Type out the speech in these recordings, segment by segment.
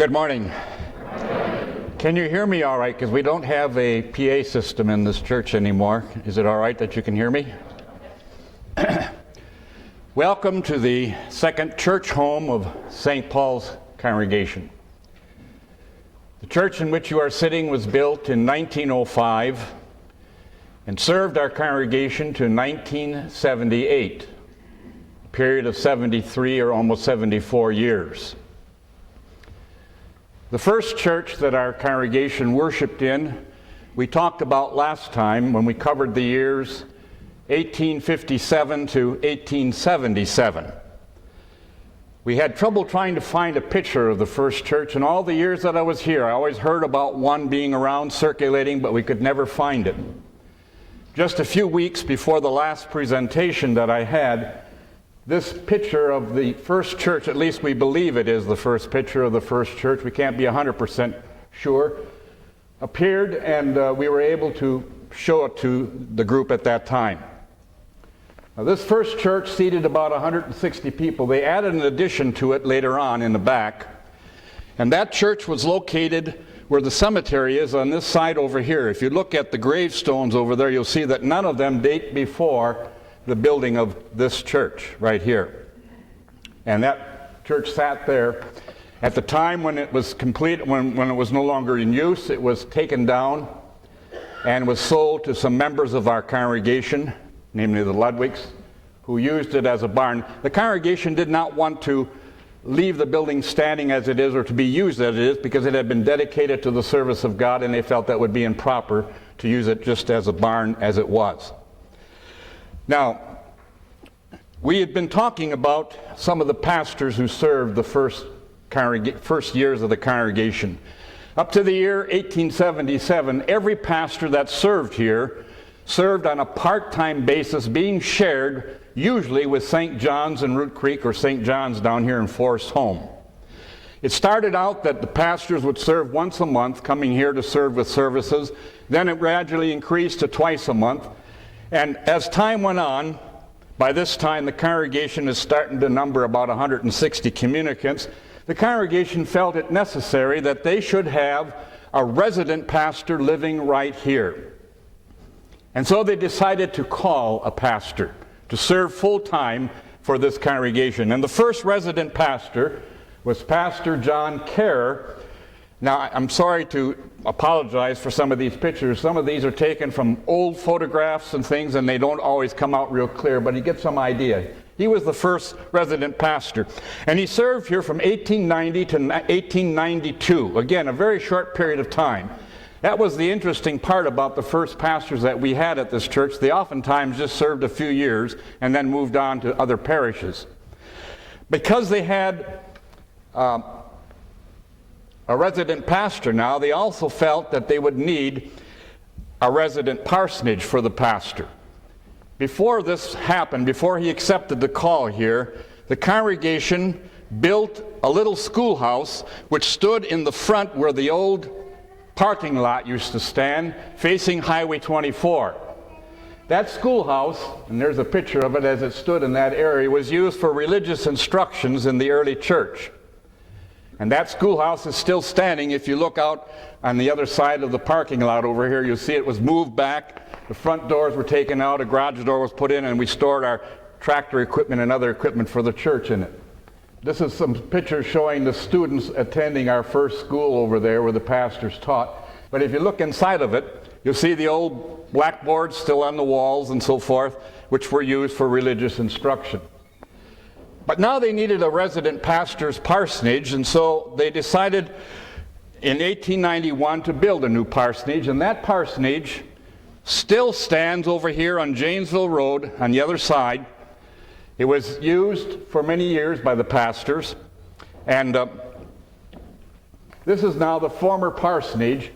Good morning. Can you hear me all right? Because we don't have a PA system in this church anymore. Is it all right that you can hear me? Welcome to the second church home of St. Paul's congregation. The church in which you are sitting was built in 1905 and served our congregation to 1978, a period of 73 or almost 74 years. The first church that our congregation worshiped in, we talked about last time when we covered the years 1857 to 1877. We had trouble trying to find a picture of the first church, and all the years that I was here, I always heard about one being around circulating, but we could never find it. Just a few weeks before the last presentation that I had, this picture of the first church, at least we believe it is the first picture of the first church, we can't be 100% sure, appeared, and we were able to show it to the group at that time. Now, this first church seated about 160 people. They added an addition to it later on in the back, and that church was located where the cemetery is on this side over here. If you look at the gravestones over there, you'll see that none of them date before the building of this church right here. And that church sat there. At the time when it was complete, when it was no longer in use, it was taken down and was sold to some members of our congregation, namely the Ludwigs, who used it as a barn. The congregation did not want to leave the building standing as it is or to be used as it is because it had been dedicated to the service of God, and they felt that would be improper to use it just as a barn as it was. Now, we had been talking about some of the pastors who served the first years of the congregation. Up to the year 1877, every pastor that served here served on a part-time basis, being shared usually with St. John's in Root Creek or St. John's down here in Forest Home. It started out that the pastors would serve once a month, coming here to serve with services. Then it gradually increased to twice a month. And as time went on, by this time the congregation is starting to number about 160 communicants. The congregation felt it necessary that they should have a resident pastor living right here. And so they decided to call a pastor to serve full-time for this congregation. And the first resident pastor was Pastor John Kerr. Now, I'm sorry to apologize for some of these pictures. Some of these are taken from old photographs and things, and they don't always come out real clear, but you get some idea. He was the first resident pastor, and he served here from 1890 to 1892. Again, a very short period of time. That was the interesting part about the first pastors that we had at this church. They oftentimes just served a few years and then moved on to other parishes. Because they had a resident pastor now, they also felt that they would need a resident parsonage for the pastor. Before this happened, before he accepted the call here, the congregation built a little schoolhouse which stood in the front where the old parking lot used to stand, facing Highway 24. That schoolhouse, and there's a picture of it as it stood in that area, was used for religious instructions in the early church. And that schoolhouse is still standing. If you look out on the other side of the parking lot over here, you'll see it was moved back. The front doors were taken out, a garage door was put in, and we stored our tractor equipment and other equipment for the church in it. This is some pictures showing the students attending our first school over there where the pastors taught. But if you look inside of it, you'll see the old blackboards still on the walls and so forth, which were used for religious instruction. But now they needed a resident pastor's parsonage, and so they decided in 1891 to build a new parsonage, and that parsonage still stands over here on Janesville Road on the other side. It was used for many years by the pastors, and this is now the former parsonage.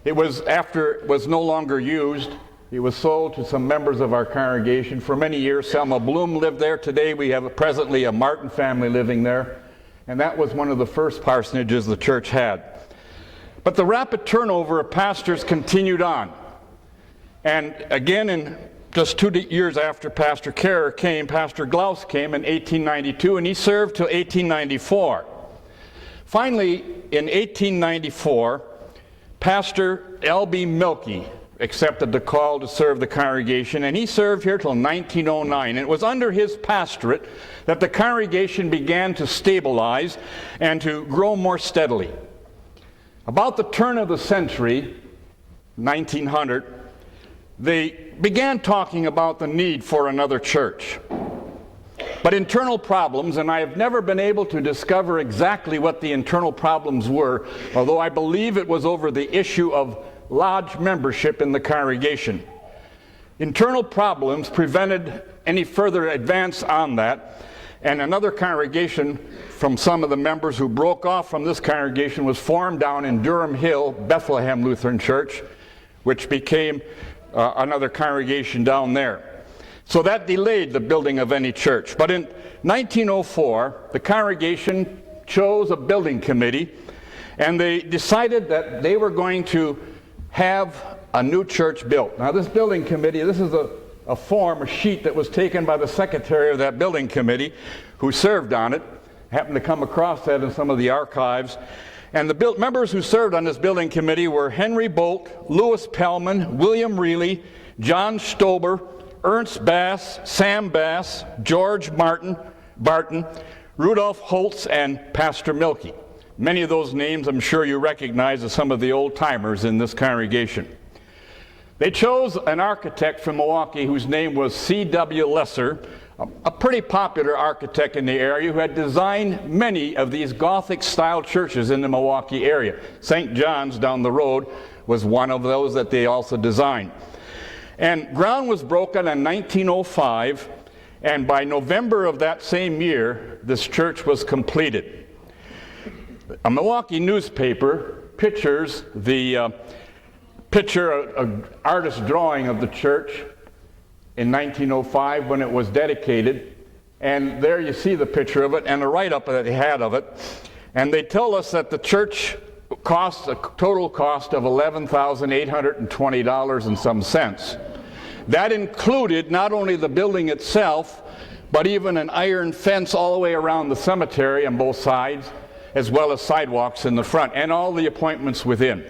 It was, after it was no longer used, it was sold to some members of our congregation. For many years, Selma Bloom lived there. Today we have presently a Martin family living there, and that was one of the first parsonages the church had. But the rapid turnover of pastors continued on. And again, in just 2 years after Pastor Kerr came, Pastor Glaus came in 1892, and he served till 1894. Finally, in 1894, Pastor L.B. Milky accepted the call to serve the congregation, and he served here till 1909. And it was under his pastorate that the congregation began to stabilize and to grow more steadily. About the turn of the century, 1900, they began talking about the need for another church. But internal problems, and I have never been able to discover exactly what the internal problems were, although I believe it was over the issue of lodge membership in the congregation. Internal problems prevented any further advance on that, and another congregation from some of the members who broke off from this congregation was formed down in Durham Hill, Bethlehem Lutheran Church, which became another congregation down there. So that delayed the building of any church. But in 1904, the congregation chose a building committee, and they decided that they were going to have a new church built. Now this building committee, this is a form, a sheet that was taken by the secretary of that building committee who served on it. Happened to come across that in some of the archives. And the members who served on this building committee were Henry Bolt, Louis Pellman, William Reilly, John Stober, Ernst Bass, Sam Bass, George Barton, Rudolph Holtz, and Pastor Milky. Many of those names I'm sure you recognize as some of the old-timers in this congregation. They chose an architect from Milwaukee whose name was C.W. Lesser, a pretty popular architect in the area who had designed many of these Gothic-style churches in the Milwaukee area. St. John's down the road was one of those that they also designed. And ground was broken in 1905, and by November of that same year, this church was completed. A Milwaukee newspaper pictures an artist's drawing of the church in 1905 when it was dedicated, and there you see the picture of it and a write-up that they had of it, and they tell us that the church cost a total cost of $11,820 and some cents. That included not only the building itself, but even an iron fence all the way around the cemetery on both sides, as well as sidewalks in the front, and all the appointments within.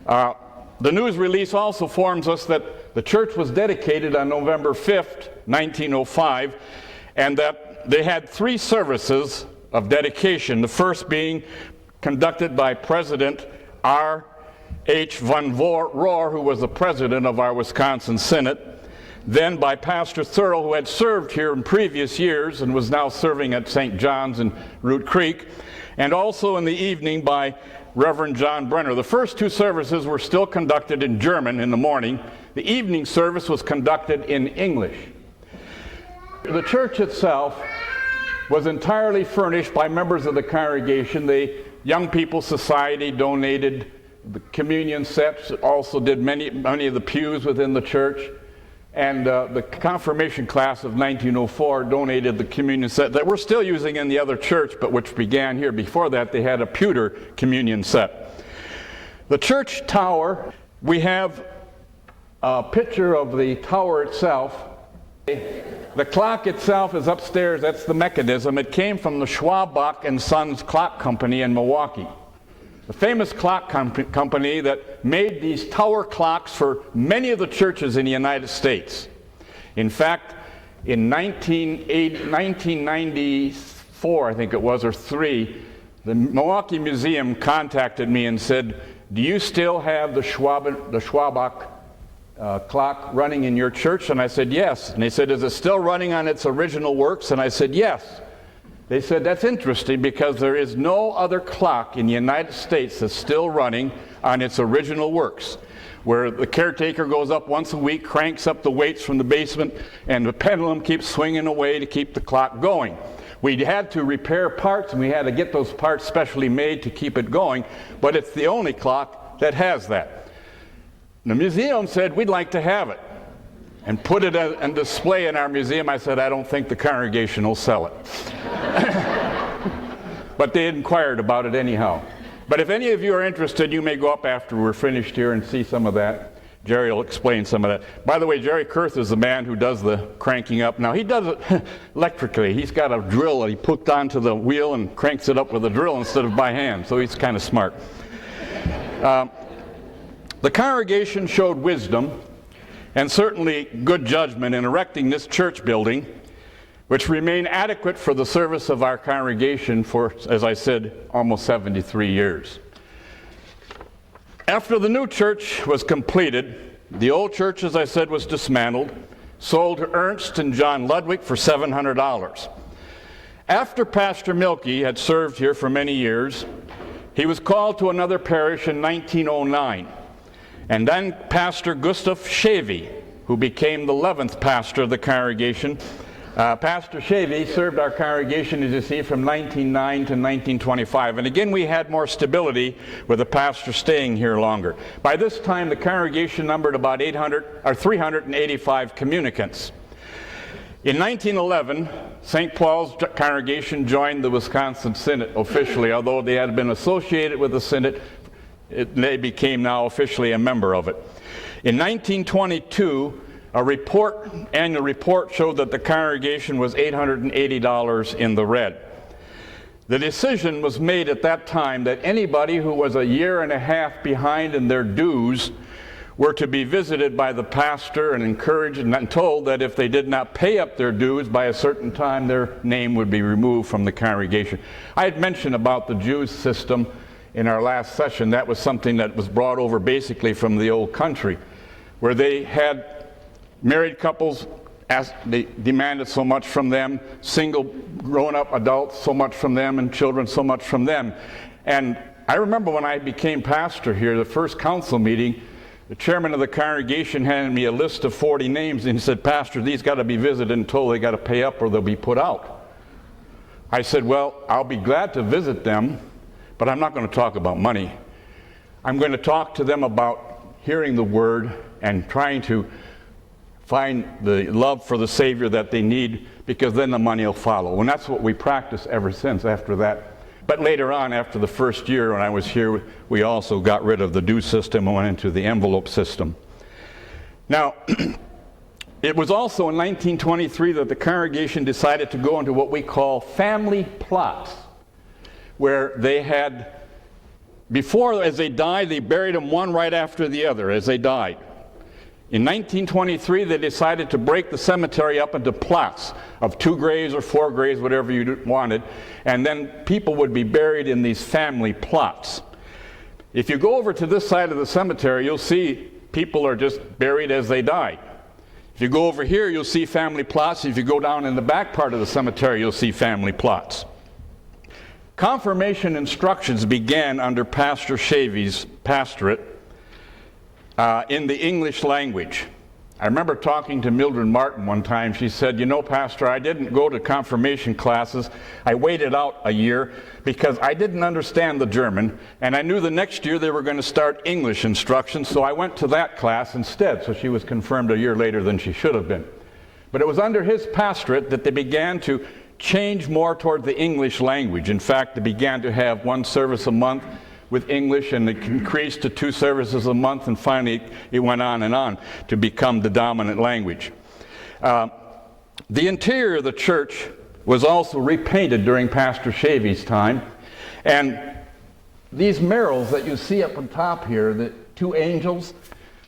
The news release also informs us that the church was dedicated on November 5th, 1905, and that they had 3 services of dedication, the first being conducted by President R.H. von Rohr, who was the president of our Wisconsin Synod, then by Pastor Thurl, who had served here in previous years and was now serving at St. John's in Root Creek, and also in the evening by Reverend John Brenner. The first 2 services were still conducted in German in the morning. The evening service was conducted in English. The church itself was entirely furnished by members of the congregation. The Young People's Society donated the communion sets, also did many of the pews within the church. And the confirmation class of 1904 donated the communion set that we're still using in the other church, but which began here. Before that, they had a pewter communion set. The church tower, we have a picture of the tower itself. The clock itself is upstairs. That's the mechanism. It came from the Schwabach and Sons Clock Company in Milwaukee. The famous clock company that made these tower clocks for many of the churches in the United States. In fact, in 1994, I think it was, or 3, the Milwaukee Museum contacted me and said, "Do you still have the Schwabach clock running in your church?" And I said, "Yes." And they said, "Is it still running on its original works?" And I said, "Yes." They said, "That's interesting because there is no other clock in the United States that's still running on its original works, where the caretaker goes up once a week, cranks up the weights from the basement, and the pendulum keeps swinging away to keep the clock going. We had to repair parts, and we had to get those parts specially made to keep it going, but it's the only clock that has that." The museum said, "We'd like to have it," and put it on display in our museum. I said, "I don't think the congregation will sell it." But they inquired about it anyhow. But if any of you are interested, you may go up after we're finished here and see some of that. Jerry will explain some of that. By the way, Jerry Kurth is the man who does the cranking up. Now, he does it electrically. He's got a drill that he put onto the wheel and cranks it up with a drill instead of by hand, so he's kind of smart. The congregation showed wisdom and certainly good judgment in erecting this church building, which remained adequate for the service of our congregation for, as I said, almost 73 years. After the new church was completed, the old church, as I said, was dismantled, sold to Ernst and John Ludwig for $700. After Pastor Milkey had served here for many years, he was called to another parish in 1909. And then Pastor Gustav Shavy, who became the 11th pastor of the congregation. Pastor Shavy served our congregation, as you see, from 1909 to 1925. And again, we had more stability with the pastor staying here longer. By this time, the congregation numbered about 385 communicants. In 1911, St. Paul's congregation joined the Wisconsin Synod officially, although they had been associated with the Synod. They became now officially a member of it. In 1922, annual report showed that the congregation was $880 in the red. The decision was made at that time that anybody who was a year and a half behind in their dues were to be visited by the pastor and encouraged and told that if they did not pay up their dues by a certain time, their name would be removed from the congregation. I had mentioned about the Jews system in our last session. That was something that was brought over basically from the old country, where they had married couples, they demanded so much from them, single grown-up adults so much from them, and children so much from them. And I remember when I became pastor here, the first council meeting, the chairman of the congregation handed me a list of 40 names, and he said, "Pastor, these got to be visited until they got to pay up or they'll be put out." I said, "Well, I'll be glad to visit them, but I'm not going to talk about money. I'm going to talk to them about hearing the word and trying to find the love for the Savior that they need, because then the money will follow." And that's what we practiced ever since after that. But later on, after the first year when I was here, we also got rid of the due system and went into the envelope system. Now, it was also in 1923 that the congregation decided to go into what we call family plots, where they had, before, as they died, they buried them one right after the other as they died. In 1923, they decided to break the cemetery up into plots of 2 graves or 4 graves, whatever you wanted, and then people would be buried in these family plots. If you go over to this side of the cemetery, you'll see people are just buried as they died. If you go over here, you'll see family plots. If you go down in the back part of the cemetery, you'll see family plots. Confirmation instructions began under Pastor Shavy's pastorate in the English language. I remember talking to Mildred Martin one time. She said, "You know, Pastor, I didn't go to confirmation classes. I waited out a year because I didn't understand the German, and I knew the next year they were going to start English instructions, so I went to that class instead." So she was confirmed a year later than she should have been. But it was under his pastorate that they began to change more toward the English language. In fact, they began to have 1 service a month with English, and it increased to 2 services a month, and finally it went on to become the dominant language. The interior of the church was also repainted during Pastor Shavy's time, and these murals that you see up on top here, the 2 angels,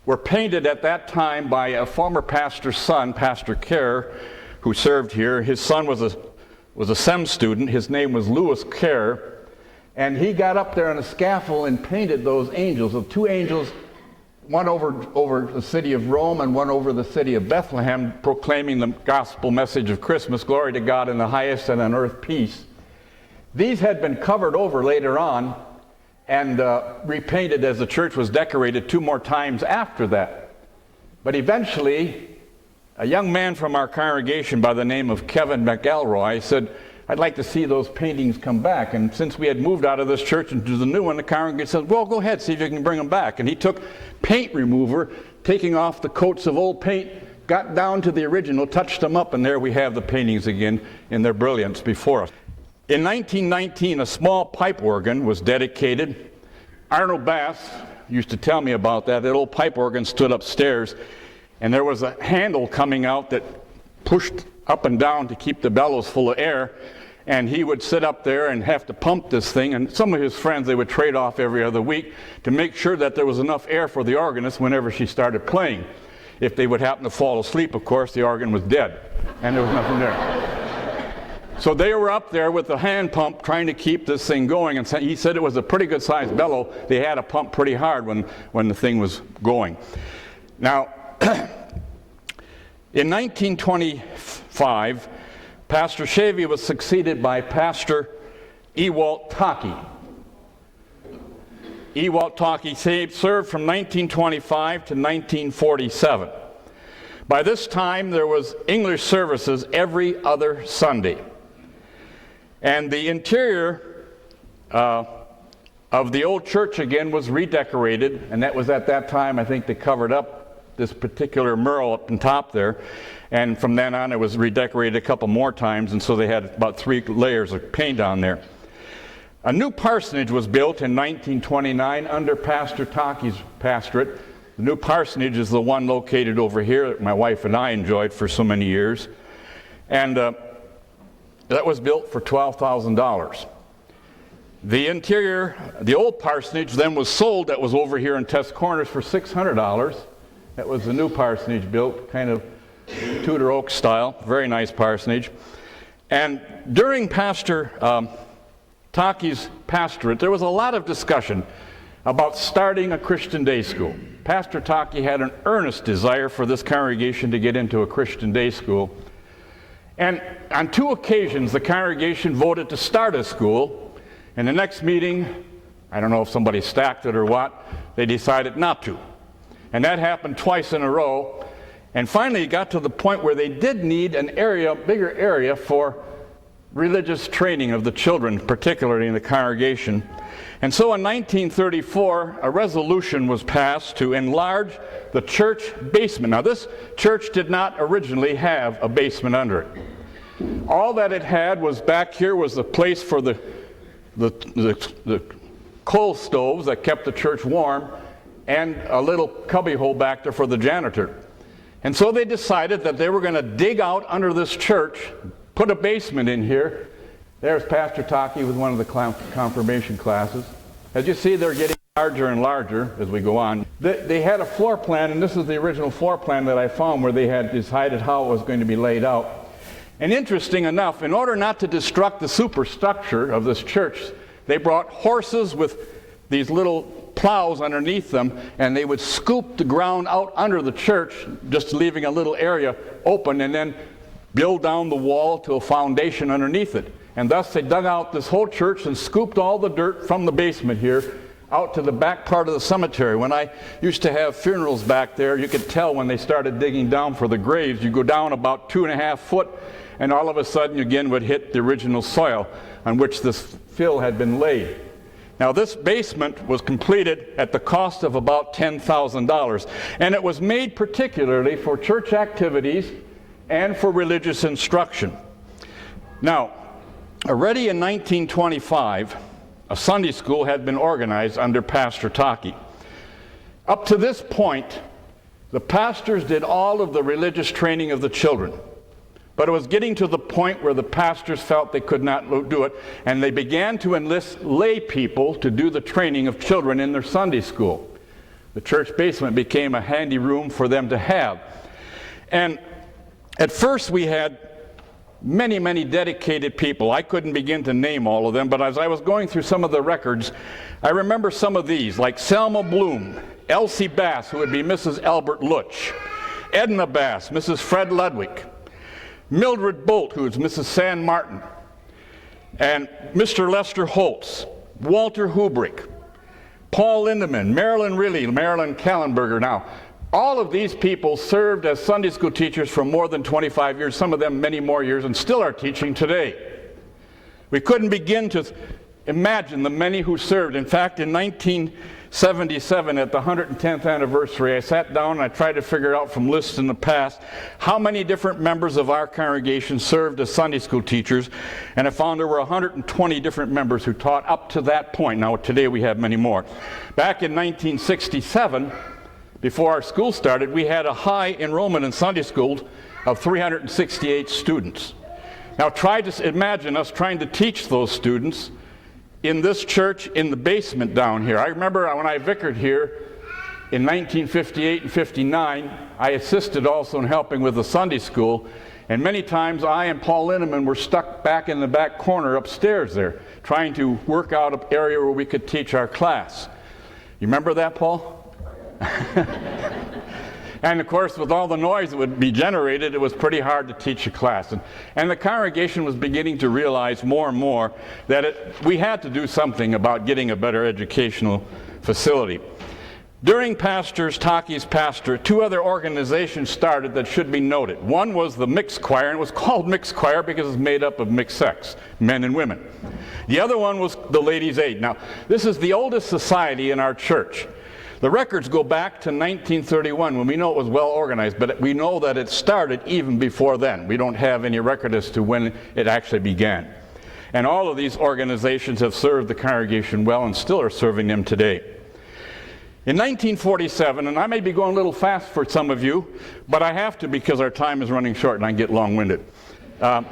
were painted at that time by a former pastor's son, Pastor Kerr, who served here. His son was a SEM student. His name was Louis Kerr. And he got up there on a scaffold and painted those angels, the 2 angels, one over the city of Rome and one over the city of Bethlehem, proclaiming the gospel message of Christmas, glory to God in the highest and on earth peace. These had been covered over later on and repainted as the church was decorated 2 more times after that. But eventually, a young man from our congregation by the name of Kevin McElroy said, "I'd like to see those paintings come back." And since we had moved out of this church into the new one, the congregation said, "Well, go ahead, see if you can bring them back." And he took paint remover, taking off the coats of old paint, got down to the original, touched them up, and there we have the paintings again in their brilliance before us. In 1919, a small pipe organ was dedicated. Arnold Bass, used to tell me about that. That old pipe organ stood upstairs, and there was a handle coming out that pushed up and down to keep the bellows full of air, and he would sit up there and have to pump this thing, and some of his friends, they would trade off every other week to make sure that there was enough air for the organist whenever she started playing. If they would happen to fall asleep, of course, the organ was dead, and there was nothing there. So they were up there with the hand pump trying to keep this thing going, and he said it was a pretty good sized bellow. They had to pump pretty hard when the thing was going. Now, in 1925, Pastor Shavy was succeeded by Pastor Ewalt Taki. Ewalt Taki served from 1925 to 1947. By this time, there was English services every other Sunday. And the interior of the old church again was redecorated, and that was at that time, I think they covered up this particular mural up on top there. And from then on, it was redecorated a couple more times, and so they had about 3 layers of paint on there. A new parsonage was built in 1929 under Pastor Taki's pastorate. The new parsonage is the one located over here that my wife and I enjoyed for so many years. And that was built for $12,000. The interior, the old parsonage then was sold, that was over here in Test Corners, for $600. That was the new parsonage built, kind of Tudor oak style, very nice parsonage. And during Pastor Taki's pastorate, there was a lot of discussion about starting a Christian day school. Pastor Taki had an earnest desire for this congregation to get into a Christian day school. And on 2 occasions, the congregation voted to start a school. And the next meeting, I don't know if somebody stacked it or what, they decided not to. And that happened twice in a row. And finally, it got to the point where they did need an area, bigger area for religious training of the children, particularly in the congregation. And so in 1934, a resolution was passed to enlarge the church basement. Now, this church did not originally have a basement under it. All that it had was back here was the place for the coal stoves that kept the church warm, and a little cubbyhole back there for the janitor. And so they decided that they were going to dig out under this church, put a basement in here. There's Pastor Taki with one of the confirmation classes. As you see, they're getting larger and larger as we go on. They had a floor plan, and this is the original floor plan that I found, where they had decided how it was going to be laid out. And interesting enough, in order not to destruct the superstructure of this church, they brought horses with these little plows underneath them, and they would scoop the ground out under the church, just leaving a little area open, and then build down the wall to a foundation underneath it. And thus they dug out this whole church and scooped all the dirt from the basement here out to the back part of the cemetery. When I used to have funerals back there, you could tell when they started digging down for the graves. You go down about 2.5 foot, and all of a sudden you again would hit the original soil on which this fill had been laid. Now, this basement was completed at the cost of about $10,000, and it was made particularly for church activities and for religious instruction. Now, already in 1925, a Sunday school had been organized under Pastor Taki. Up to this point, the pastors did all of the religious training of the children. But it was getting to the point where the pastors felt they could not do it, and they began to enlist lay people to do the training of children in their Sunday school. The church basement became a handy room for them to have. And at first we had many, many dedicated people. I couldn't begin to name all of them, but as I was going through some of the records, I remember some of these, like Selma Bloom, Elsie Bass, who would be Mrs. Albert Lutch, Edna Bass, Mrs. Fred Ludwig, Mildred Bolt, who is Mrs. San Martin, and Mr. Lester Holtz, Walter Hubrick, Paul Lindemann, Marilyn Riley, Marilyn Kallenberger. Now, all of these people served as Sunday school teachers for more than 25 years, some of them many more years, and still are teaching today. We couldn't begin to imagine the many who served. In fact, in 1977, at the 110th anniversary, I sat down and I tried to figure out from lists in the past how many different members of our congregation served as Sunday school teachers, and I found there were 120 different members who taught up to that point. Now today we have many more. Back in 1967, before our school started, we had a high enrollment in Sunday school of 368 students. Now try to imagine us trying to teach those students in this church in the basement down here. I remember when I vicared here in 1958 and 59, I assisted also in helping with the Sunday school, and many times I and Paul Linneman were stuck back in the back corner upstairs there, trying to work out an area where we could teach our class. You remember that, Paul? And of course, with all the noise that would be generated, it was pretty hard to teach a class. And the congregation was beginning to realize more and more that we had to do something about getting a better educational facility. During Pastor Taki's pastorate, two other organizations started that should be noted. One was the mixed choir, and it was called mixed choir because it's made up of mixed sex, men and women. The other one was the Ladies' Aid. Now, this is the oldest society in our church. The records go back to 1931 when we know it was well organized, but we know that it started even before then. We don't have any record as to when it actually began. And all of these organizations have served the congregation well and still are serving them today. In 1947, and I may be going a little fast for some of you, but I have to because our time is running short and I get long-winded. In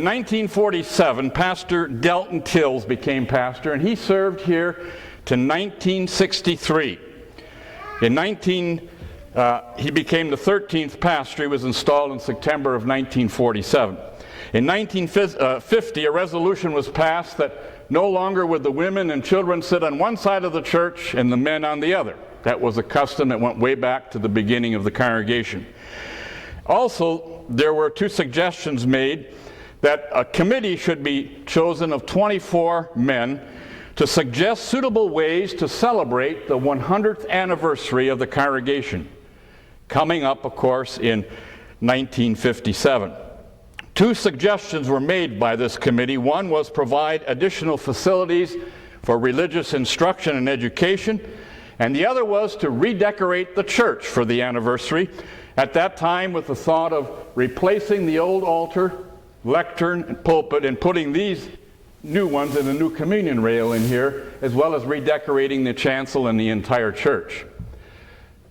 1947, Pastor Delton Tills became pastor, and he served here to 1963. He became the 13th pastor. He was installed in September of 1947. In 1950, a resolution was passed that no longer would the women and children sit on one side of the church and the men on the other. That was a custom that went way back to the beginning of the congregation. Also, there were two suggestions made that a committee should be chosen of 24 men to suggest suitable ways to celebrate the 100th anniversary of the congregation, coming up, of course, in 1957. Two suggestions were made by this committee. One was provide additional facilities for religious instruction and education, and the other was to redecorate the church for the anniversary, at that time with the thought of replacing the old altar, lectern, and pulpit, and putting these new ones and a new communion rail in here, as well as redecorating the chancel and the entire church.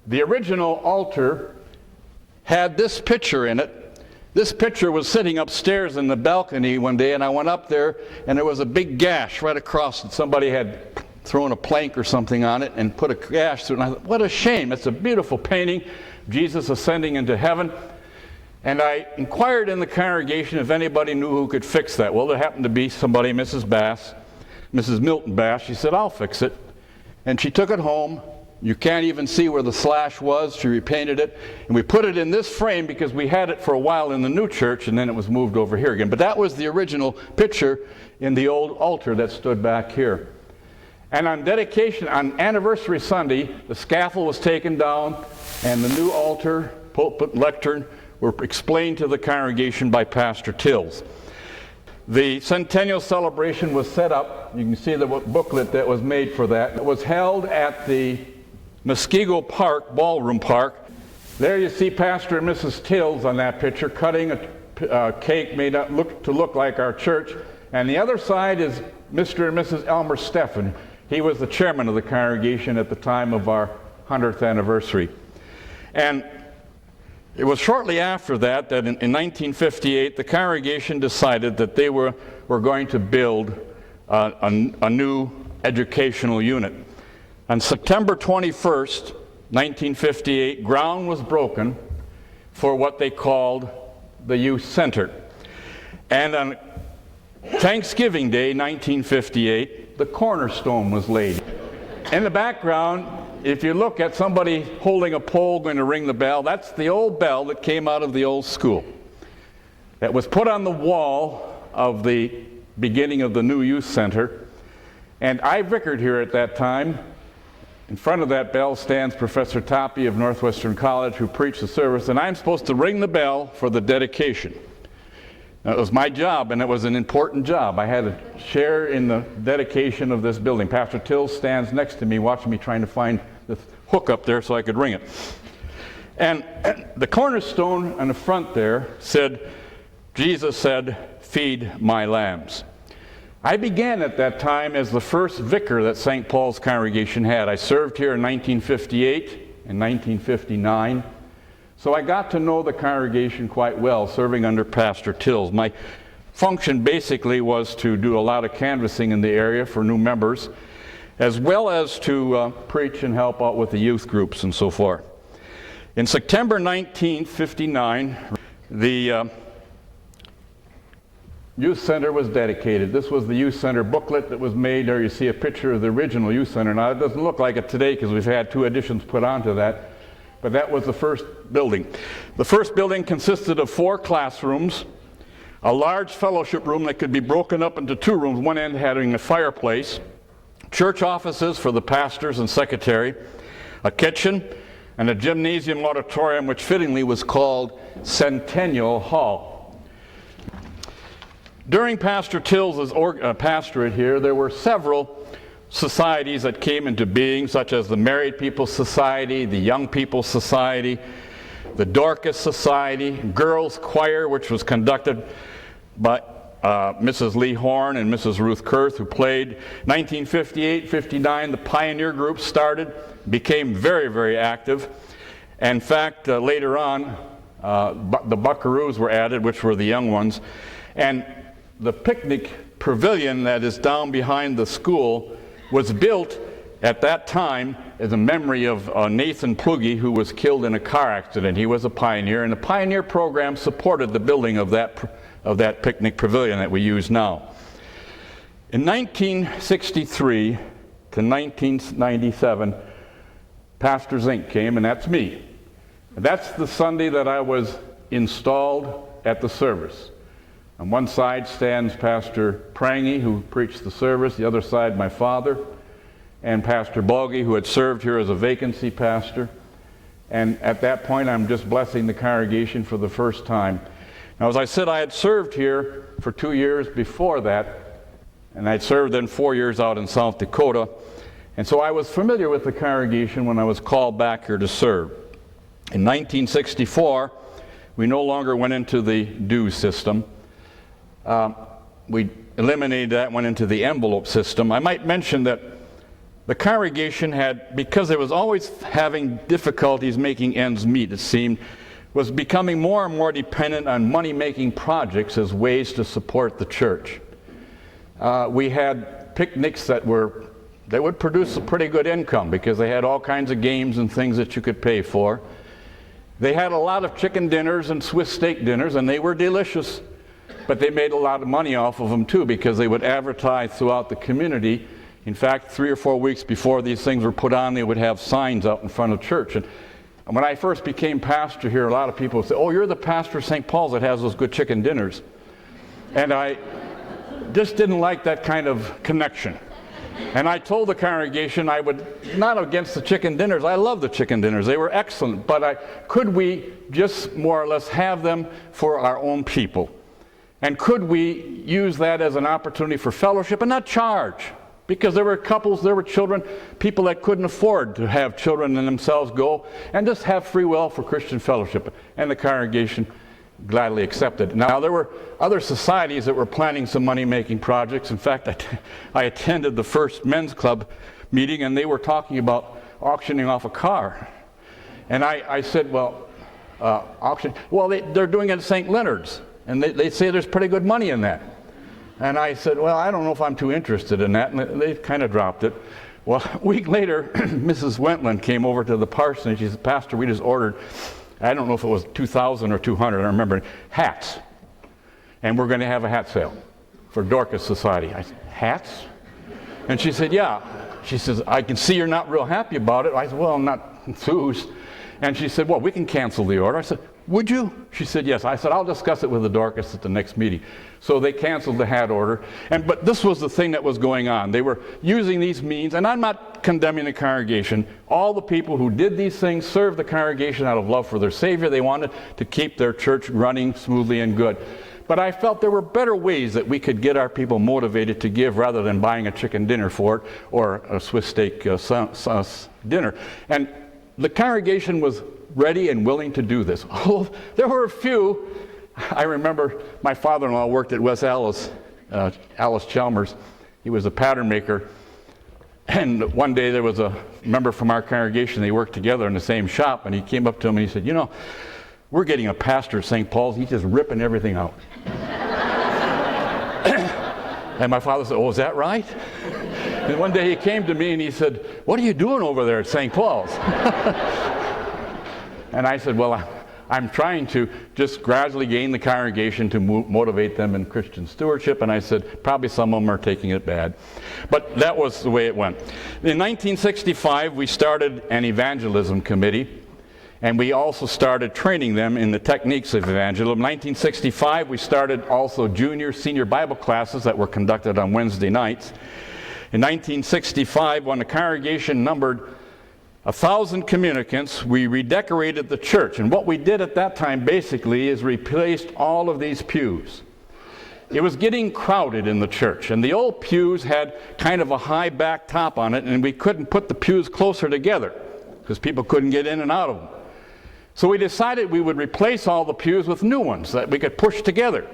The original altar had this picture in it. This picture was sitting upstairs in the balcony one day, and I went up there, and there was a big gash right across it. Somebody had thrown a plank or something on it and put a gash through it, and I thought, what a shame. It's a beautiful painting, Jesus ascending into heaven. And I inquired in the congregation if anybody knew who could fix that. Well, there happened to be somebody, Mrs. Milton Bass. She said, I'll fix it. And she took it home. You can't even see where the slash was. She repainted it. And we put it in this frame because we had it for a while in the new church, and then it was moved over here again. But that was the original picture in the old altar that stood back here. And on dedication, on anniversary Sunday, the scaffold was taken down, and the new altar, pulpit, lectern, were explained to the congregation by Pastor Tills. The centennial celebration was set up. You can see the booklet that was made for that. It was held at the Muskego Park, Ballroom Park. There you see Pastor and Mrs. Tills on that picture cutting a cake made up to look like our church. And the other side is Mr. and Mrs. Elmer Steffen. He was the chairman of the congregation at the time of our 100th anniversary. And it was shortly after that in 1958, the congregation decided that they were going to build a new educational unit. On September 21st, 1958, ground was broken for what they called the Youth Center. And on Thanksgiving Day, 1958, the cornerstone was laid. In the background, if you look at somebody holding a pole going to ring the bell, that's the old bell that came out of the old school. That was put on the wall of the beginning of the new youth center. And I vicared here at that time. In front of that bell stands Professor Toppy of Northwestern College, who preached the service, and I'm supposed to ring the bell for the dedication. It was my job, and it was an important job. I had to share in the dedication of this building. Pastor Tills stands next to me watching me trying to find the hook up there so I could ring it. And the cornerstone on the front there said, Jesus said, "Feed my lambs." I began at that time as the first vicar that St. Paul's congregation had. I served here in 1958 and 1959. So I got to know the congregation quite well, serving under Pastor Tills. My function basically was to do a lot of canvassing in the area for new members, as well as to preach and help out with the youth groups and so forth. In September 1959, the youth center was dedicated. This was the youth center booklet that was made. There you see a picture of the original youth center. Now it doesn't look like it today because we've had 2 additions put onto that. But that was the first building. The first building consisted of 4 classrooms, a large fellowship room that could be broken up into 2 rooms, one end having a fireplace, church offices for the pastors and secretary, a kitchen, and a gymnasium auditorium, which fittingly was called Centennial Hall. During Pastor Tills' pastorate here, there were several societies that came into being, such as the Married People's Society, the Young People's Society, the Dorcas Society, Girls Choir, which was conducted by Mrs. Lee Horn and Mrs. Ruth Kurth, who played. 1958-59, the Pioneer Group started, became very, very active. In fact, later on, the Buckaroos were added, which were the young ones. And the picnic pavilion that is down behind the school was built at that time as a memory of Nathan Plugy, who was killed in a car accident. He was a pioneer, and the Pioneer program supported the building of that picnic pavilion that we use now. In 1963 to 1997, Pastor Zink came, and that's me. That's the Sunday that I was installed at the service. On one side stands Pastor Prangy, who preached the service. The other side, my father, and Pastor Bulgy, who had served here as a vacancy pastor. And at that point, I'm just blessing the congregation for the first time. Now, as I said, I had served here for 2 years before that, and I'd served then 4 years out in South Dakota. And so I was familiar with the congregation when I was called back here to serve. In 1964, we no longer went into the dues system. We eliminated that, went into the envelope system. I might mention that the congregation had, because it was always having difficulties making ends meet, it seemed, was becoming more and more dependent on money-making projects as ways to support the church. We had picnics that would produce a pretty good income because they had all kinds of games and things that you could pay for. They had a lot of chicken dinners and Swiss steak dinners, and they were delicious. But they made a lot of money off of them too, because they would advertise throughout the community. In fact, 3 or 4 weeks before these things were put on, they would have signs out in front of church. And when I first became pastor here, a lot of people would say, "Oh, you're the pastor of St. Paul's that has those good chicken dinners." And I just didn't like that kind of connection. And I told the congregation I would, not against the chicken dinners, I love the chicken dinners, they were excellent, but could we just more or less have them for our own people? And could we use that as an opportunity for fellowship and not charge? Because there were couples, there were children, people that couldn't afford to have children and themselves go, and just have free will for Christian fellowship. And the congregation gladly accepted. Now, there were other societies that were planning some money-making projects. In fact, I attended the first men's club meeting, and they were talking about auctioning off a car. And I said, well, auction? Well, they're doing it at St. Leonard's. And they say there's pretty good money in that. And I said, well, I don't know if I'm too interested in that. And they kind of dropped it. Well, a week later, Mrs. Wentland came over to the parsonage. She said, "Pastor, we just ordered, I don't know if it was 2,000 or 200, I don't remember, hats. And we're going to have a hat sale for Dorcas Society." I said, "Hats?" And she said, "Yeah." She says, "I can see you're not real happy about it." I said, "Well, I'm not enthused." And she said, "Well, we can cancel the order." I said, "Would you?" She said, "Yes." I said, "I'll discuss it with the Dorcas at the next meeting." So they canceled the hat order. But this was the thing that was going on. They were using these means, and I'm not condemning the congregation. All the people who did these things served the congregation out of love for their Savior. They wanted to keep their church running smoothly and good. but I felt there were better ways that we could get our people motivated to give rather than buying a chicken dinner for it or a Swiss steak sauce dinner. And the congregation was ready and willing to do this. Oh, there were a few. I remember my father-in-law worked at West Alice Chalmers. He was a pattern maker. And one day there was a member from our congregation. They worked together in the same shop, and he came up to him and he said, "You know, we're getting a pastor at St. Paul's. He's just ripping everything out." And my father said, "Oh, is that right?" And one day he came to me and he said, "What are you doing over there at St. Paul's?" And I said, "Well, I'm trying to just gradually gain the congregation to motivate them in Christian stewardship." And I said, "Probably some of them are taking it bad." But that was the way it went. In 1965, we started an evangelism committee, and we also started training them in the techniques of evangelism. In 1965, we started also junior, senior Bible classes that were conducted on Wednesday nights. In 1965, when the congregation numbered 1,000 communicants, we redecorated the church. And what we did at that time basically is replaced all of these pews. It was getting crowded in the church, and the old pews had kind of a high back top on it, and we couldn't put the pews closer together because people couldn't get in and out of them. So we decided we would replace all the pews with new ones that we could push together.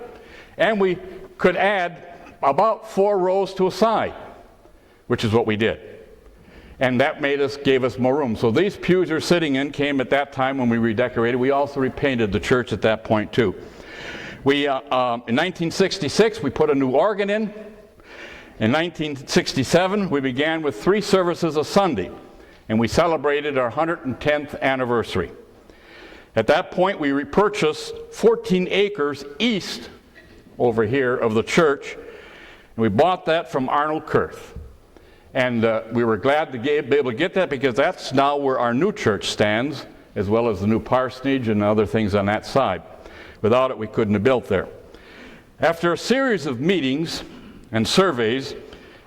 And we could add about 4 rows to a side, which is what we did. And that gave us more room. So these pews you're sitting in came at that time when we redecorated. We also repainted the church at that point too. In 1966, we put a new organ in. In 1967, we began with 3 services a Sunday, and we celebrated our 110th anniversary. At that point, we repurchased 14 acres east over here of the church, and we bought that from Arnold Kurth. And we were glad to be able to get that because that's now where our new church stands, as well as the new parsonage and other things on that side. Without it, we couldn't have built there. After a series of meetings and surveys,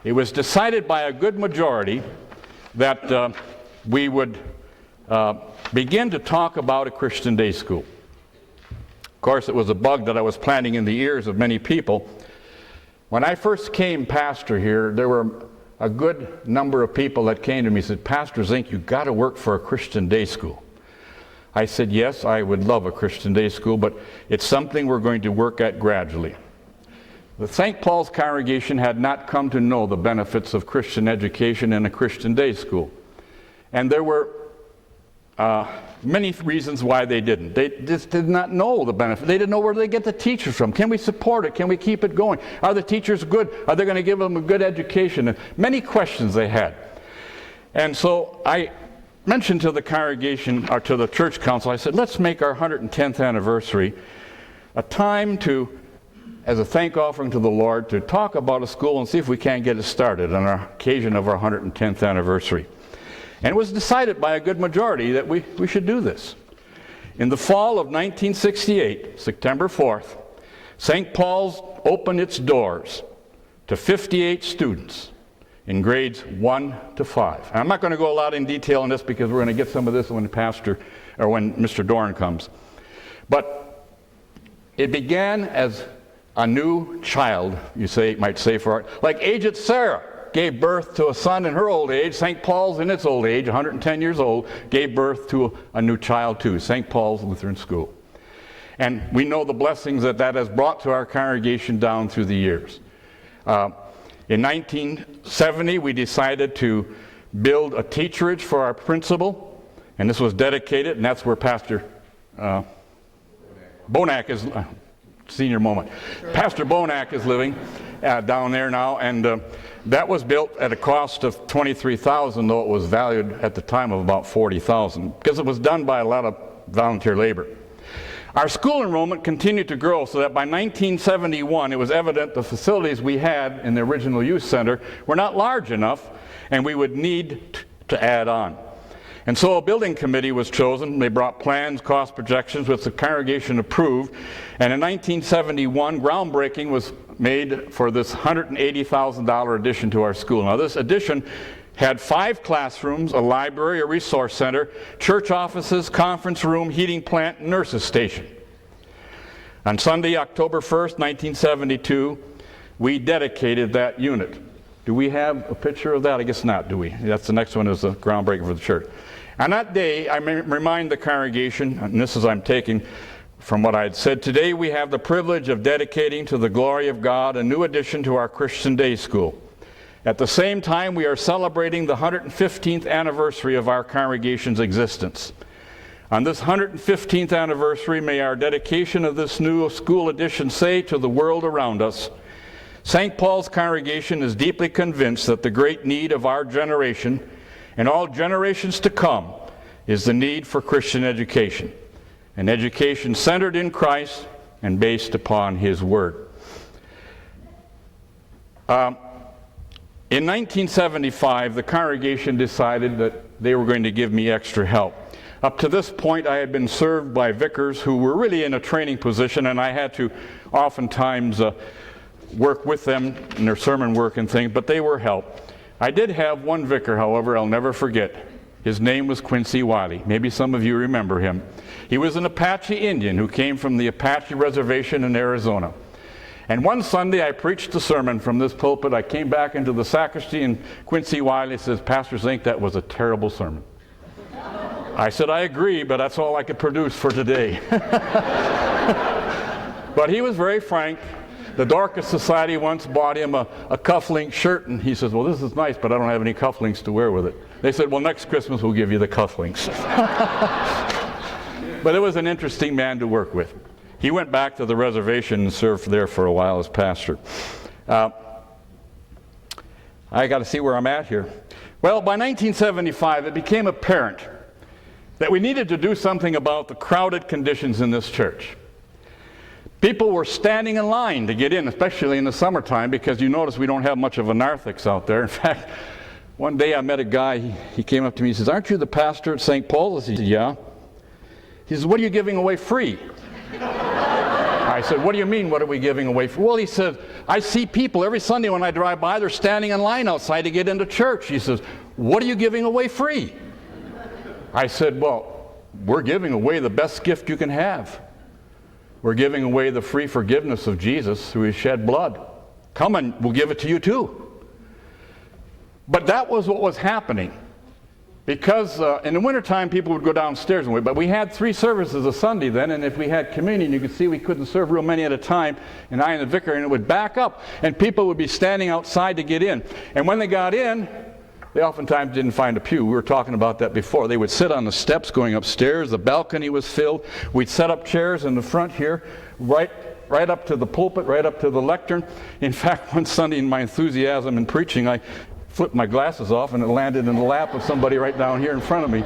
it was decided by a good majority that we would begin to talk about a Christian day school. Of course, it was a bug that I was planting in the ears of many people. When I first came pastor here, there were a good number of people that came to me and said, "Pastor Zink, you've got to work for a Christian day school." I said, "Yes, I would love a Christian day school, but it's something we're going to work at gradually." The St. Paul's congregation had not come to know the benefits of Christian education in a Christian day school. And there were many reasons why they didn't. They just did not know the benefit. They didn't know where they get the teachers from. Can we support it? Can we keep it going? Are the teachers good? Are they going to give them a good education? And many questions they had. And so I mentioned to the congregation, or to the church council, I said, let's make our 110th anniversary a time to, as a thank offering to the Lord, to talk about a school and see if we can't get it started on our occasion of our 110th anniversary. And it was decided by a good majority that we should do this. In the fall of 1968, September 4th, St. Paul's opened its doors to 58 students in grades 1 to 5. And I'm not going to go a lot in detail on this because we're going to get some of this when Mr. Dorn comes. But it began as a new child, might say for art, like aged Sarah gave birth to a son in her old age. St. Paul's in its old age, 110 years old, gave birth to a new child too, St. Paul's Lutheran School. And we know the blessings that has brought to our congregation down through the years. In 1970, we decided to build a teacherage for our principal, and this was dedicated, and that's where Pastor Bonak is, senior moment. Pastor Bonak is living down there now, and that was built at a cost of $23,000, though it was valued at the time of about $40,000, because it was done by a lot of volunteer labor. Our school enrollment continued to grow so that by 1971 it was evident the facilities we had in the original youth center were not large enough and we would need to add on. And so a building committee was chosen. They brought plans, cost projections, which the congregation approved. And in 1971, groundbreaking was made for this $180,000 addition to our school. Now this addition had 5 classrooms, a library, a resource center, church offices, conference room, heating plant, nurses station. On Sunday, October 1st, 1972, we dedicated that unit. Do we have a picture of that? I guess not, do we? That's the next one, is the groundbreaking for the church. On that day, I remind the congregation, and this is I'm taking from what I had said, today we have the privilege of dedicating to the glory of God a new addition to our Christian day school. At the same time, we are celebrating the 115th anniversary of our congregation's existence. On this 115th anniversary, may our dedication of this new school edition say to the world around us, St. Paul's congregation is deeply convinced that the great need of our generation and all generations to come is the need for Christian education, an education centered in Christ and based upon His Word. In 1975, the congregation decided that they were going to give me extra help. Up to this point, I had been served by vicars who were really in a training position, and I had to oftentimes work with them in their sermon work and things, but they were help. I did have one vicar, however, I'll never forget. His name was Quincy Wiley. Maybe some of you remember him. He was an Apache Indian who came from the Apache Reservation in Arizona. And one Sunday I preached a sermon from this pulpit. I came back into the sacristy and Quincy Wiley says, Pastor Zink, that was a terrible sermon. I said, I agree, but that's all I could produce for today. But he was very frank. The Dorcas Society once bought him a cufflink shirt, and he says, well, this is nice, but I don't have any cufflinks to wear with it. They said, well, next Christmas we'll give you the cufflinks. But it was an interesting man to work with. He went back to the reservation and served there for a while as pastor. I got to see where I'm at here. Well, by 1975, it became apparent that we needed to do something about the crowded conditions in this church. People were standing in line to get in, especially in the summertime, because you notice we don't have much of a narthex out there. In fact, one day I met a guy, he came up to me, he says, aren't you the pastor at St. Paul's? I said, yeah. He says, what are you giving away free? I said, what do you mean, what are we giving away free? Well, he said, I see people every Sunday when I drive by, they're standing in line outside to get into church. He says, what are you giving away free? I said, well, we're giving away the best gift you can have. We're giving away the free forgiveness of Jesus through His shed blood. Come and we'll give it to you too. But that was what was happening. Because in the wintertime, people would go downstairs and wait. But we had 3 services a Sunday then, and if we had communion, you could see we couldn't serve real many at a time. And I and the vicar, and it would back up, and people would be standing outside to get in. And when they got in, they oftentimes didn't find a pew. We were talking about that before. They would sit on the steps going upstairs. The balcony was filled. We'd set up chairs in the front here, right up to the pulpit, right up to the lectern. In fact, one Sunday in my enthusiasm in preaching, I flipped my glasses off and it landed in the lap of somebody right down here in front of me.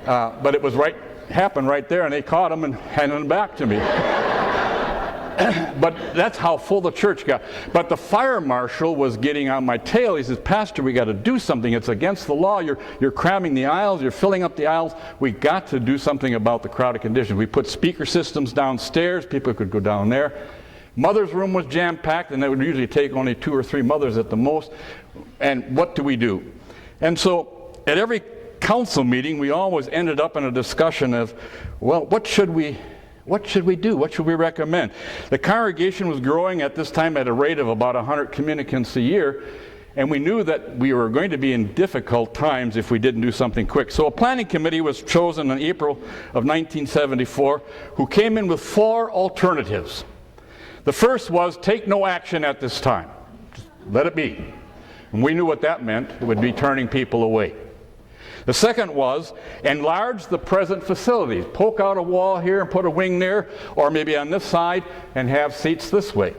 But it was happened right there, and they caught him and handed him back to me. But that's how full the church got. But the fire marshal was getting on my tail. He says, Pastor, we got to do something. It's against the law. You're cramming the aisles. You're filling up the aisles. We got to do something about the crowded conditions. We put speaker systems downstairs. People could go down there. Mother's room was jam-packed, and it would usually take only 2 or 3 mothers at the most. And what do we do? And so at every council meeting, we always ended up in a discussion of, well, what should we do? What should we recommend? The congregation was growing at this time at a rate of about 100 communicants a year, and we knew that we were going to be in difficult times if we didn't do something quick. So a planning committee was chosen in April of 1974 who came in with 4 alternatives. The first was take no action at this time. Just let it be. And we knew what that meant. It would be turning people away. The second was enlarge the present facilities. Poke out a wall here and put a wing there, or maybe on this side and have seats this way.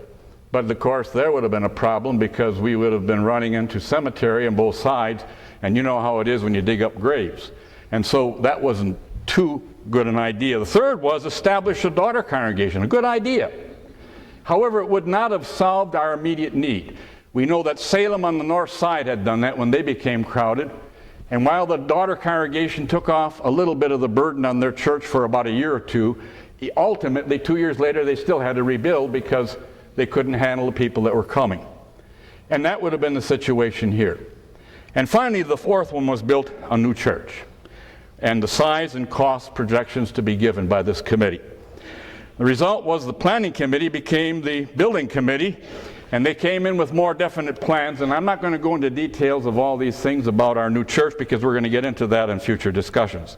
But of course there would have been a problem because we would have been running into cemetery on both sides, and you know how it is when you dig up graves. And so that wasn't too good an idea. The third was establish a daughter congregation. A good idea. However, it would not have solved our immediate need. We know that Salem on the north side had done that when they became crowded. And while the daughter congregation took off a little bit of the burden on their church for about a year or two, ultimately 2 years later they still had to rebuild because they couldn't handle the people that were coming. And that would have been the situation here. And finally, the fourth one was built a new church, and the size and cost projections to be given by this committee. The result was the planning committee became the building committee, and they came in with more definite plans. And I'm not going to go into details of all these things about our new church because we're going to get into that in future discussions.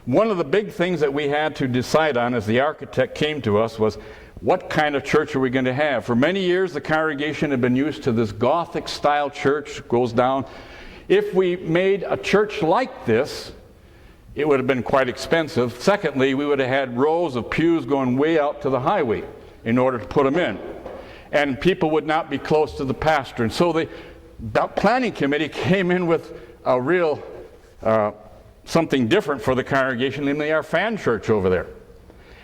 One of the big things that we had to decide on as the architect came to us was, what kind of church are we going to have? For many years, the congregation had been used to this Gothic-style church, goes down. If we made a church like this, it would have been quite expensive. Secondly, we would have had rows of pews going way out to the highway in order to put them in. And people would not be close to the pastor. And so the planning committee came in with a real something different for the congregation, namely our fan church over there.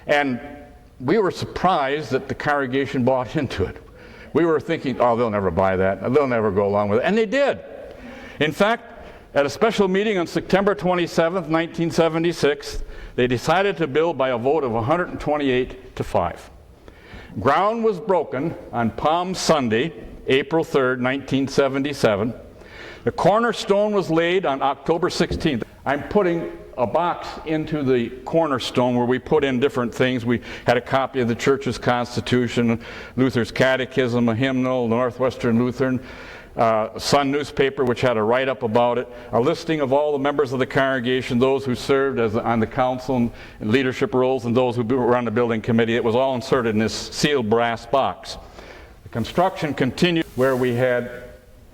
And we were surprised that the congregation bought into it. We were thinking, oh, they'll never buy that. They'll never go along with it. And they did. In fact, at a special meeting on September 27th, 1976, they decided to build by a vote of 128 to 5. Ground was broken on Palm Sunday, April 3rd, 1977. The cornerstone was laid on October 16th. I'm putting a box into the cornerstone where we put in different things. We had a copy of the church's constitution, Luther's catechism, a hymnal, Northwestern Lutheran, Sun newspaper, which had a write-up about it, a listing of all the members of the congregation, those who served on the council and leadership roles, and those who were on the building committee. It was all inserted in this sealed brass box. The construction continued where we had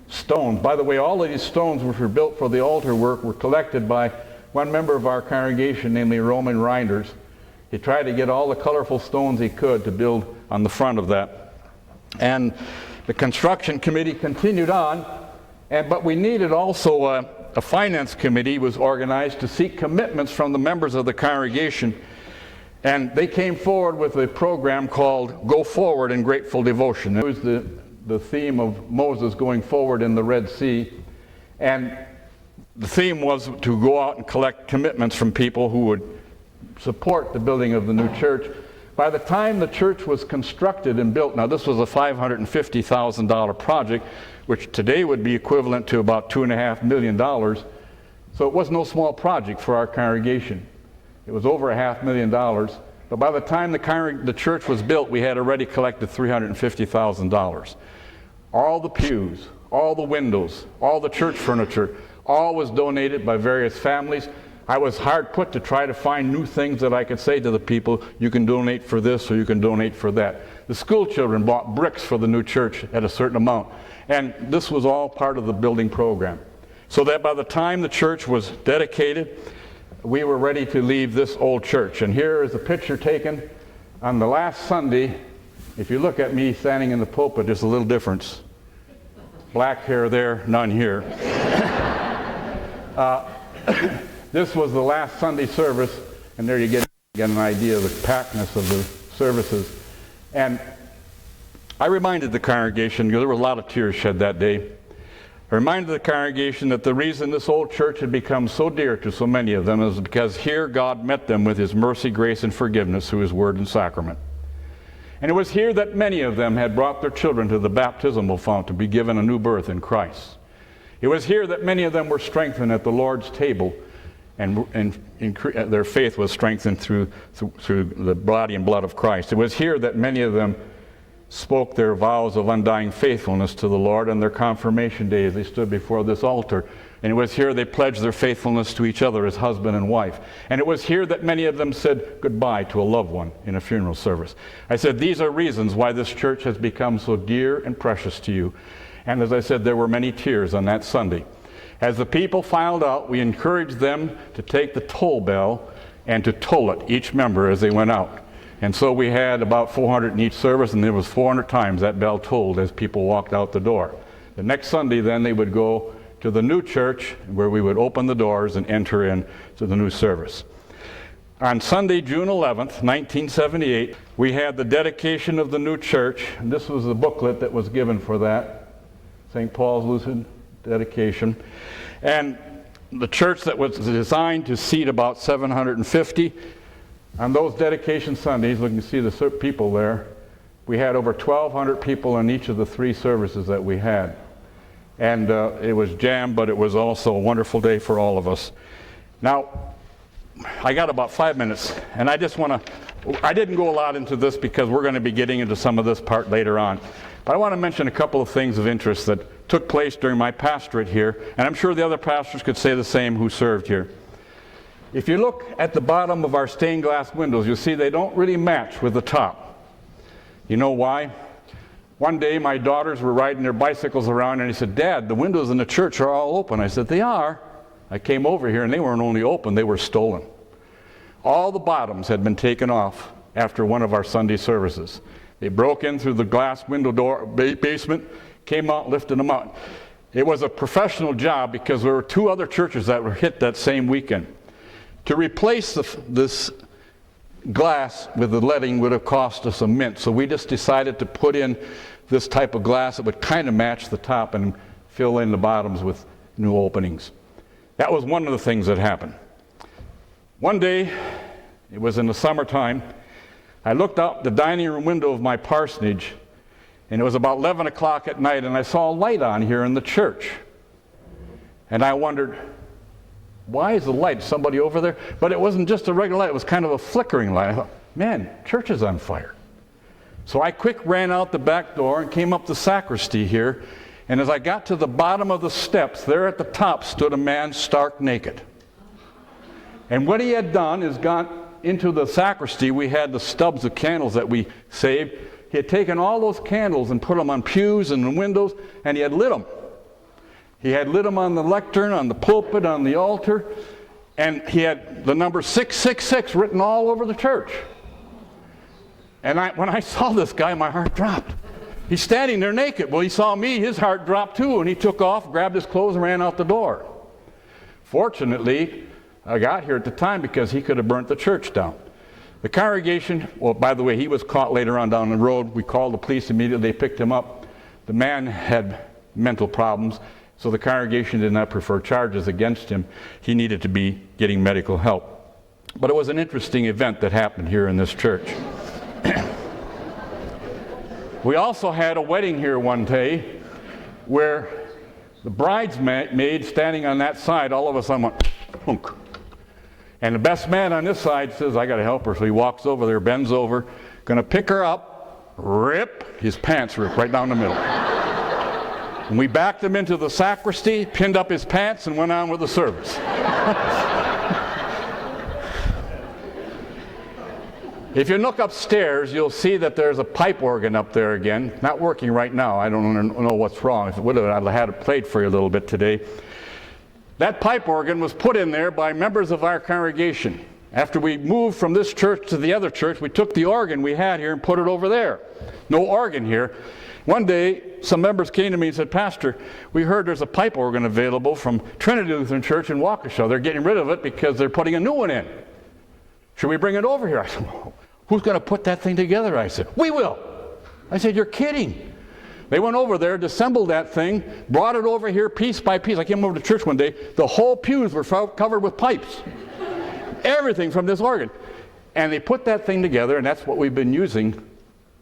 stones. By the way, all of these stones which were built for the altar work were collected by one member of our congregation, namely Roman Reinders. He tried to get all the colorful stones he could to build on the front of that. And the construction committee continued on, but we needed also a finance committee was organized to seek commitments from the members of the congregation. And they came forward with a program called Go Forward in Grateful Devotion. It was the theme of Moses going forward in the Red Sea. And the theme was to go out and collect commitments from people who would support the building of the new church. By the time the church was constructed and built, now this was a $550,000 project, which today would be equivalent to about $2.5 million. So it was no small project for our congregation. It was over $500,000. But by the time the church was built, we had already collected $350,000. All the pews, all the windows, all the church furniture, all was donated by various families. I was hard put to try to find new things that I could say to the people, you can donate for this or you can donate for that. The school children bought bricks for the new church at a certain amount. And this was all part of the building program. So that by the time the church was dedicated, we were ready to leave this old church. And here is a picture taken on the last Sunday. If you look at me standing in the pulpit, there's a little difference. Black hair there, none here. This was the last Sunday service, and there you get an idea of the packness of the services. And I reminded the congregation, there were a lot of tears shed that day. I reminded the congregation that the reason this old church had become so dear to so many of them is because here God met them with His mercy, grace, and forgiveness through His Word and Sacrament. And it was here that many of them had brought their children to the baptismal fount to be given a new birth in Christ. It was here that many of them were strengthened at the Lord's table, and their faith was strengthened through the body and blood of Christ. It was here that many of them spoke their vows of undying faithfulness to the Lord on their confirmation day as they stood before this altar. And it was here they pledged their faithfulness to each other as husband and wife. And it was here that many of them said goodbye to a loved one in a funeral service. I said, these are reasons why this church has become so dear and precious to you. And as I said, there were many tears on that Sunday. As the people filed out, we encouraged them to take the toll bell and to toll it, each member, as they went out. And so we had about 400 in each service, and there was 400 times that bell tolled as people walked out the door. The next Sunday, then, they would go to the new church, where we would open the doors and enter in to the new service. On Sunday, June 11th, 1978, we had the dedication of the new church, and this was the booklet that was given for that, St. Paul's Lutheran dedication. And the church that was designed to seat about 750, on those dedication Sundays, we can see the people there, we had over 1,200 people in each of the 3 services that we had. And it was jammed, but it was also a wonderful day for all of us. Now, I got about 5 minutes, and I didn't go a lot into this because we're going to be getting into some of this part later on. But I want to mention a couple of things of interest that took place during my pastorate here, and I'm sure the other pastors could say the same who served here. If you look at the bottom of our stained glass windows, you'll see they don't really match with the top. You know why? One day my daughters were riding their bicycles around and he said, "Dad, the windows in the church are all open." I said, "They are." I came over here and they weren't only open, they were stolen. All the bottoms had been taken off after one of our Sunday services. They broke in through the glass window door basement, came out, lifted them out. It was a professional job because there were 2 other churches that were hit that same weekend. To replace this glass with the leading would have cost us a mint, so we just decided to put in this type of glass that would kind of match the top and fill in the bottoms with new openings. That was one of the things that happened. One day, it was in the summertime, I looked out the dining room window of my parsonage, and it was about 11 o'clock at night, and I saw a light on here in the church. And I wondered, why is the light? Somebody over there? But it wasn't just a regular light, it was kind of a flickering light. I thought, man, church is on fire. So I quick ran out the back door and came up the sacristy here, and as I got to the bottom of the steps, there at the top stood a man stark naked. And what he had done is gone into the sacristy. We had the stubs of candles that we saved. He had taken all those candles and put them on pews and the windows, and he had lit them. He had lit them on the lectern, on the pulpit, on the altar, and he had the number 666 written all over the church. And when I saw this guy, my heart dropped. He's standing there naked. Well, he saw me, his heart dropped too, and he took off, grabbed his clothes, and ran out the door. Fortunately, I got here at the time because he could have burnt the church down. The congregation, well, by the way, he was caught later on down the road. We called the police immediately. They picked him up. The man had mental problems, so the congregation did not prefer charges against him. He needed to be getting medical help. But it was an interesting event that happened here in this church. We also had a wedding here one day where the bridesmaid standing on that side, all of a sudden went, "Hunk." And the best man on this side says, "I got to help her." So he walks over there, bends over, going to pick her up, rip, his pants ripped right down the middle. And we backed him into the sacristy, pinned up his pants, and went on with the service. If you look upstairs, you'll see that there's a pipe organ up there again. Not working right now. I don't know what's wrong. If it would have, I'd have had it played for you a little bit today. That pipe organ was put in there by members of our congregation. After we moved from this church to the other church, we took the organ we had here and put it over there. No organ here. One day, some members came to me and said, "Pastor, we heard there's a pipe organ available from Trinity Lutheran Church in Waukesha. They're getting rid of it because they're putting a new one in. Should we bring it over here?" I said, "Who's going to put that thing together?" I said, "We will." I said, "You're kidding." They went over there, disassembled that thing, brought it over here piece by piece. I came over to church one day. The whole pews were covered with pipes. Everything from this organ. And they put that thing together, and that's what we've been using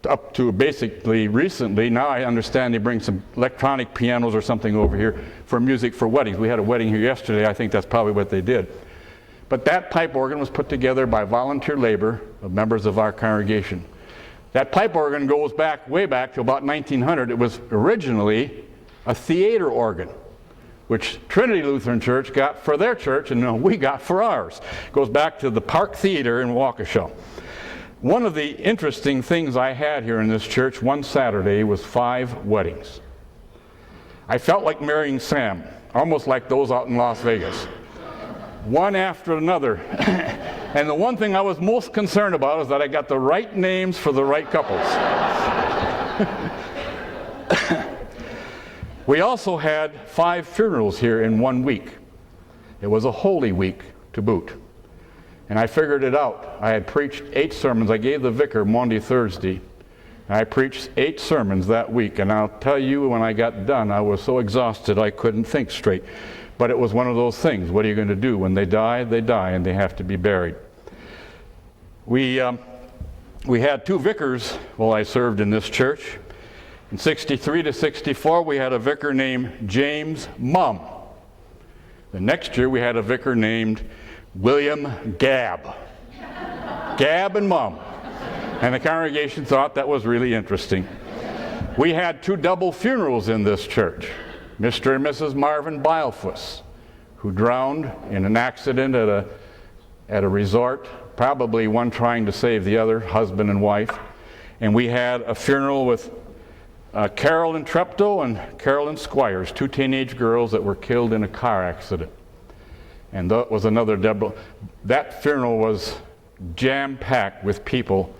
up to basically recently. Now I understand they bring some electronic pianos or something over here for music for weddings. We had a wedding here yesterday. I think that's probably what they did. But that pipe organ was put together by volunteer labor of members of our congregation. That pipe organ goes back, way back to about 1900. It was originally a theater organ, which Trinity Lutheran Church got for their church, and we got for ours. It goes back to the Park Theater in Waukesha. One of the interesting things I had here in this church one Saturday was 5 weddings. I felt like marrying Sam, almost like those out in Las Vegas. One after another. And the one thing I was most concerned about is that I got the right names for the right couples. We also had 5 funerals here in 1 week. It was a holy week to boot. And I figured it out. I had preached 8 sermons. I gave the vicar Monday, Thursday. And I preached 8 sermons that week. And I'll tell you, when I got done, I was so exhausted I couldn't think straight. But it was one of those things. What are you going to do? When they die, and they have to be buried. We had 2 vicars while I served in this church. In 63 to 64, we had a vicar named James Mum. The next year, we had a vicar named William Gabb. Gabb and Mom. And the congregation thought that was really interesting. We had 2 double funerals in this church. Mr. and Mrs. Marvin Bilefus, who drowned in an accident at a resort, probably one trying to save the other, husband and wife. And we had a funeral with Carolyn Treptow and Carolyn Squires, 2 teenage girls that were killed in a car accident. And that was another double. That funeral was jam-packed with people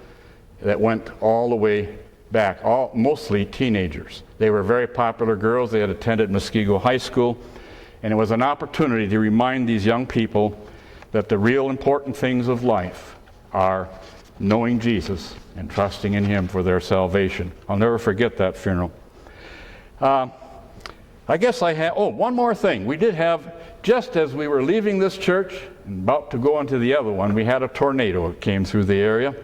that went all the way back, mostly teenagers. They were very popular girls. They had attended Muskego High School, and it was an opportunity to remind these young people that the real important things of life are knowing Jesus and trusting in Him for their salvation. I'll never forget that funeral. I guess I have, one more thing. We did have, just as we were leaving this church and about to go into the other one, we had a tornado that came through the area.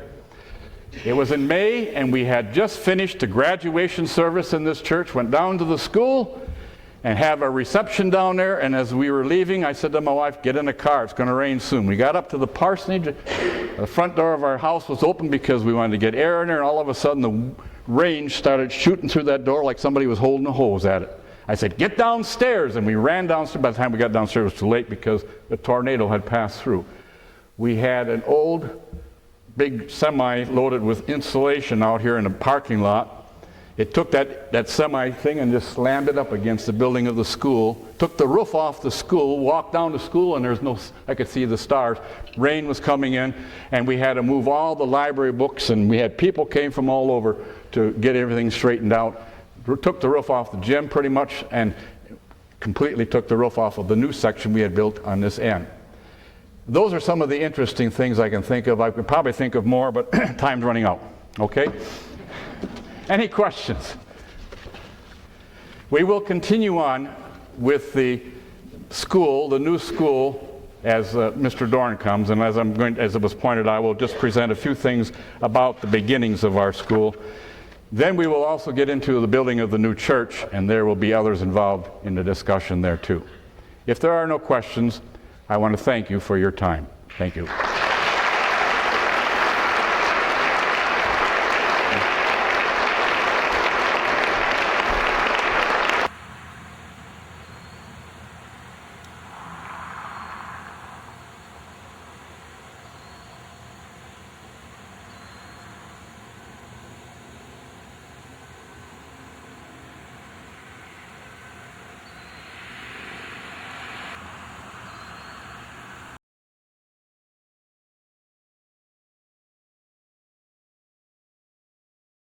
It was in May, and we had just finished the graduation service in this church, went down to the school and have a reception down there, and as we were leaving, I said to my wife, get in the car, it's going to rain soon. We got up to the parsonage, the front door of our house was open because we wanted to get air in there, and all of a sudden the rain started shooting through that door like somebody was holding a hose at it. I said, get downstairs, and we ran downstairs. By the time we got downstairs, it was too late because the tornado had passed through. We had an old big semi loaded with insulation out here in the parking lot. It took that semi thing and just slammed it up against the building of the school, took the roof off the school, walked down to school, and I could see the stars. Rain was coming in, and we had to move all the library books, and we had people came from all over to get everything straightened out. Took the roof off the gym pretty much, and completely took the roof off of the new section we had built on this end. Those are some of the interesting things I can think of. I could probably think of more, but time's running out. Okay? Any questions? We will continue on with the school, the new school, as Mr. Dorn comes, and as it was pointed out, I will just present a few things about the beginnings of our school. Then we will also get into the building of the new church, and there will be others involved in the discussion there too. If there are no questions, I want to thank you for your time. Thank you.